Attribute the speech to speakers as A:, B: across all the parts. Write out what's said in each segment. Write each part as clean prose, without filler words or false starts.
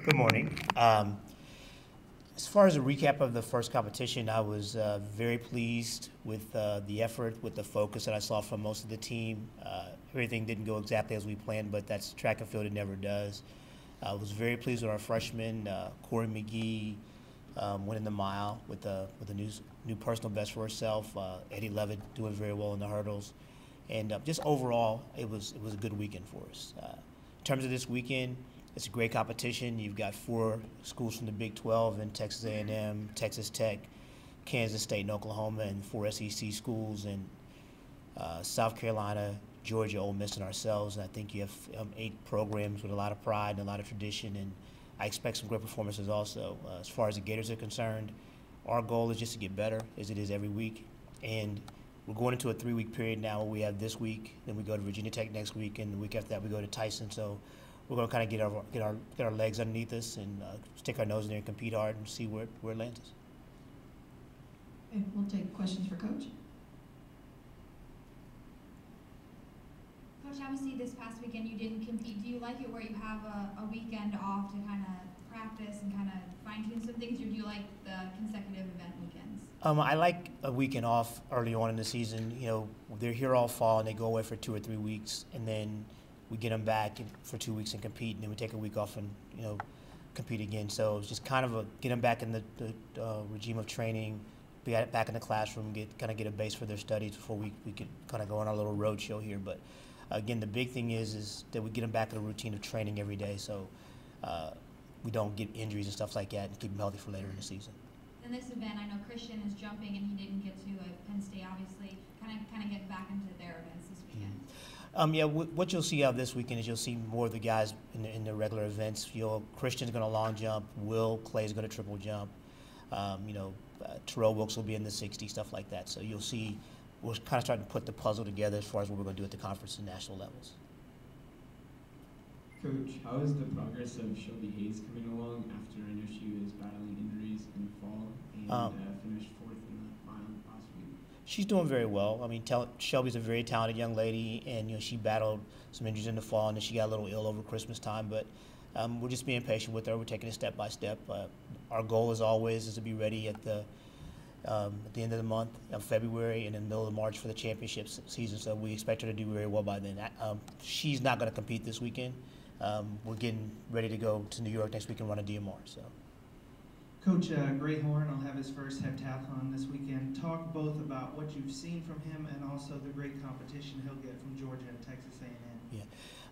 A: Good morning. As far as a recap of the first competition, I was very pleased with the effort, with the focus that I saw from most of the team. Everything didn't go exactly as we planned, but that's track and field, it never does. I was very pleased with our freshmen, Corey McGee winning the mile with a new personal best for herself, Eddie Levitt doing very well in the hurdles. And just overall, it was a good weekend for us. In terms of this weekend, it's a great competition. You've got 4 schools from the Big 12 and Texas A&M, Texas Tech, Kansas State, and Oklahoma, and 4 SEC schools in South Carolina, Georgia, Ole Miss, and ourselves. And I think you have 8 programs with a lot of pride and a lot of tradition, and I expect some great performances also. As far as the Gators are concerned, our goal is just to get better, as it is every week. And we're going into a 3-week period now where we have this week, then we go to Virginia Tech next week, and the week after that we go to Tyson. So we're going to kind of get our legs underneath us and stick our nose in there and compete hard and see where it lands us.
B: Okay, we'll take questions for Coach.
C: Coach, obviously this past weekend you didn't compete. Do you like it where you have a weekend off to kind of practice and kind of fine-tune some things, or do you like the consecutive event weekends?
A: I like a weekend off early on in the season. You know, they're here all fall and they go away for 2 or 3 weeks, and then we get them back for 2 weeks and compete, and then we take a week off and, you know, compete again. So it's just kind of get them back in the regime of training, be back in the classroom, kind of get a base for their studies before we could kind of go on our little road show here. But again, the big thing is that we get them back in a routine of training every day, so we don't get injuries and stuff like that, and keep them healthy for later in the season.
C: In this event, I know Christian is jumping and he didn't get to at Penn State, obviously. Kind of get back into their events this weekend.
A: Yeah, what you'll see out this weekend is you'll see more of the guys in the regular events. Christian's going to long jump. Clay's going to triple jump. Terrell Wilkes will be in the 60, stuff like that. So you'll see we're kind of starting to put the puzzle together as far as what we're going to do at the conference and national levels.
D: Coach, how is the progress of Shelby Hayes coming along after I know she was battling injuries in the fall and finished 4th in the mile last week?
A: She's doing very well. I mean, Shelby's a very talented young lady, and she battled some injuries in the fall, and then she got a little ill over Christmas time. But we're just being patient with her. We're taking it step by step. Our goal, as always, is to be ready at the end of the month of February and in the middle of March for the championship season. So we expect her to do very well by then. She's not going to compete this weekend. We're getting ready to go to New York next week and run a DMR. So.
E: Coach Gray Horn will have his first heptathlon this weekend. Talk both about what you've seen from him and also the great competition he'll get from Georgia and Texas A&M.
A: Yeah,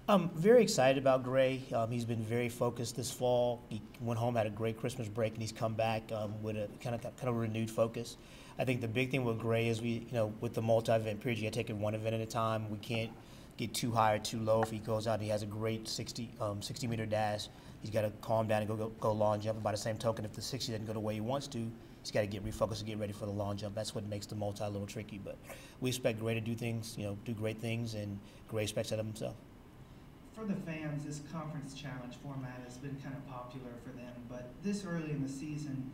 A: I'm very excited about Gray. He's been very focused this fall. He went home, had a great Christmas break, and he's come back with a kind of renewed focus. I think the big thing with Gray is with the multi-event period, you got to take it one event at a time. We can't get too high or too low. If he goes out and he has a great 60-meter dash, he's got to calm down and go long jump. And by the same token, if the 60 doesn't go the way he wants to, he's got to get refocused and get ready for the long jump. That's what makes the multi a little tricky. But we expect Gray to do great things, and Gray expects that of himself.
E: For the fans, this conference challenge format has been kind of popular for them. But this early in the season,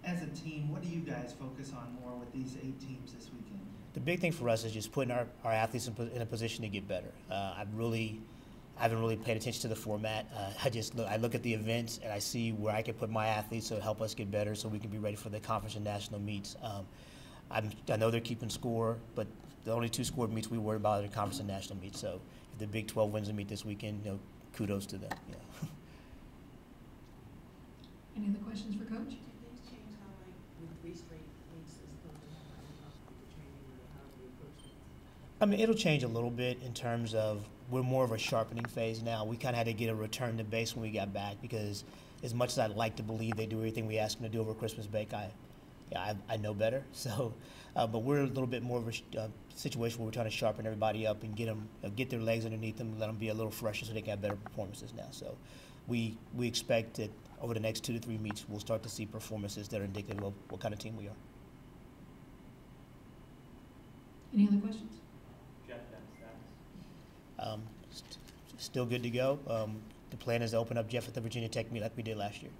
E: as a team, what do you guys focus on more with these 8 teams this weekend?
A: The big thing for us is just putting our athletes in a position to get better. I haven't really paid attention to the format. I look at the events and I see where I can put my athletes to help us get better so we can be ready for the conference and national meets. I know they're keeping score, but the only 2 scored meets we worry about are the conference and national meets. So if the Big 12 wins a meet this weekend, kudos to them. Yeah.
B: Any other questions for Coach?
F: Did things change how, with 3 straight weeks as opposed to the training, or how do you approach it?
A: I mean, it'll change a little bit in terms of we're more of a sharpening phase now. We kind of had to get a return to base when we got back, because as much as I'd like to believe they do everything we ask them to do over Christmas break, I know better. So, but we're a little bit more of a situation where we're trying to sharpen everybody up and get their legs underneath them, let them be a little fresher so they can have better performances now. So we expect that over the next 2 to 3 meets, we'll start to see performances that are indicative of what kind of team we are.
B: Any other questions?
A: Still good to go. The plan is to open up Jeff at the Virginia Tech meet like we did last year.